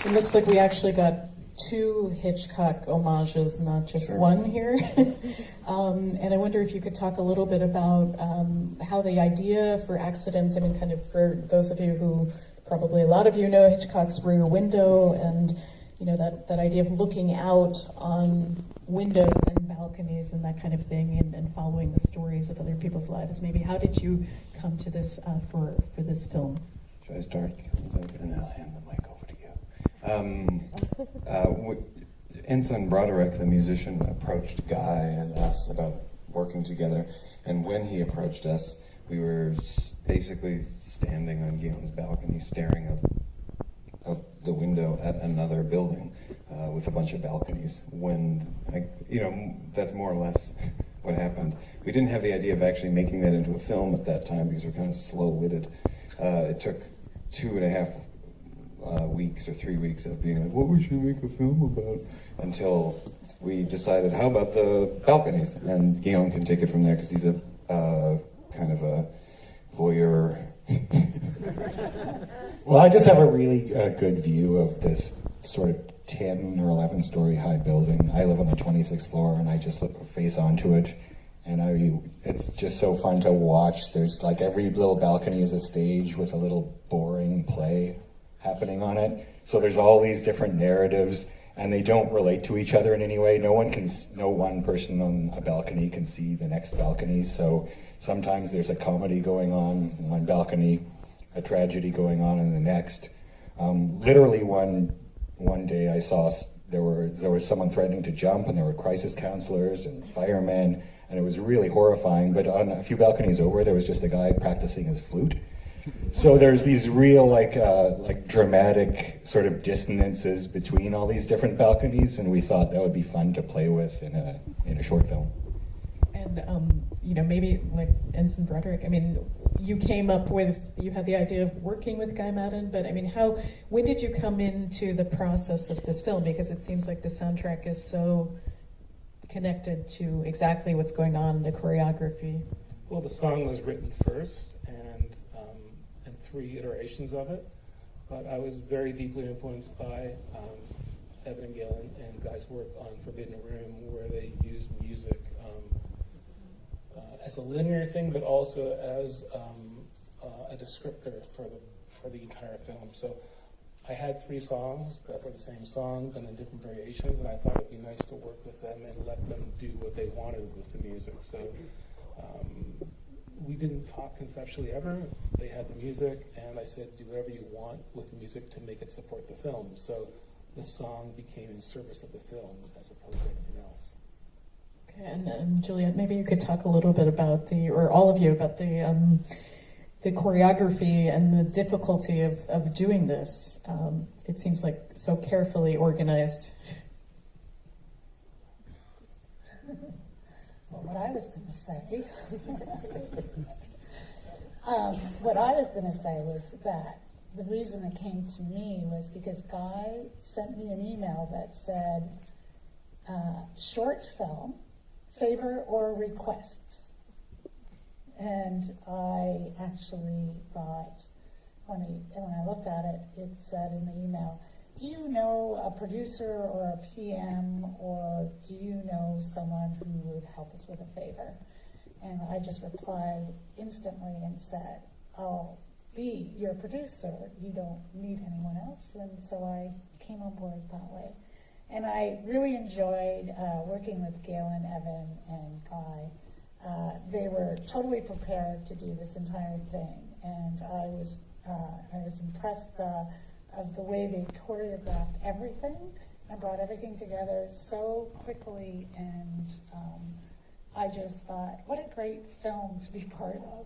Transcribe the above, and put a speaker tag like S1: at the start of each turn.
S1: It looks like we actually got two Hitchcock homages, not just one here. And I wonder if you could talk a little bit about how the idea for Accidence, I mean, kind of for those of you who, probably a lot of you know Hitchcock's Rear Window, and you know that idea of looking out on windows and balconies and that kind of thing, and following the stories of other people's lives. Maybe how did you come to this for this film?
S2: Should I start? And I'll hand the mic over to you. Ensign Broderick, the musician, approached Guy and us about working together. And when he approached us, we were basically standing on Galen's balcony, staring out the window at another building with a bunch of balconies. That's more or less what happened. We didn't have the idea of actually making that into a film at that time because we're kind of slow-witted. It took 2.5 weeks or 3 weeks of being like, what we should make a film about, until we decided, how about the balconies? And Galen can take it from there because he's a kind of a voyeur.
S3: Well, I just have a really good view of this sort of 10 or 11 story high building. I live on the 26th floor and I just face onto it. And it's just so fun to watch. There's like every little balcony is a stage with a little boring play happening on it. So there's all these different narratives and they don't relate to each other in any way. No one person on a balcony can see the next balcony. So sometimes there's a comedy going on in one balcony, a tragedy going on in the next. Literally one day I saw there was someone threatening to jump, and there were crisis counselors and firemen, and it was really horrifying. But on a few balconies over, there was just a guy practicing his flute. So there's these real like dramatic sort of dissonances between all these different balconies, and we thought that would be fun to play with in a short film.
S1: And maybe like Ensign Broderick, I mean, you had the idea of working with Guy Maddin, but I mean, when did you come into the process of this film? Because it seems like the soundtrack is so connected to exactly what's going on, the choreography.
S4: Well, the song was written first, and 3 iterations of it, but I was very deeply influenced by Evan and Galen and Guy's work on Forbidden Room, where they used music as a linear thing, but also as a descriptor for the entire film. So I had 3 songs that were the same song, done in different variations, and I thought it'd be nice to work with them and let them do what they wanted with the music. So we didn't talk conceptually ever. They had the music, and I said, do whatever you want with music to make it support the film. So the song became in service of the film as opposed to anything else.
S1: Okay, and Juliet, maybe you could talk a little bit about or all of you, about the choreography and the difficulty of doing this. It seems like so carefully organized.
S5: Well, what I was going to say was that the reason it came to me was because Guy sent me an email that said, short film, favor or request. And I actually thought, when I looked at it, it said in the email, do you know a producer or a PM, or do you know someone who would help us with a favor? And I just replied instantly and said, I'll be your producer. You don't need anyone else. And so I came on board that way. And I really enjoyed working with Galen, Evan, and Guy. They were totally prepared to do this entire thing, and I was impressed of the way they choreographed everything and brought everything together so quickly. And I just thought, what a great film to be part of.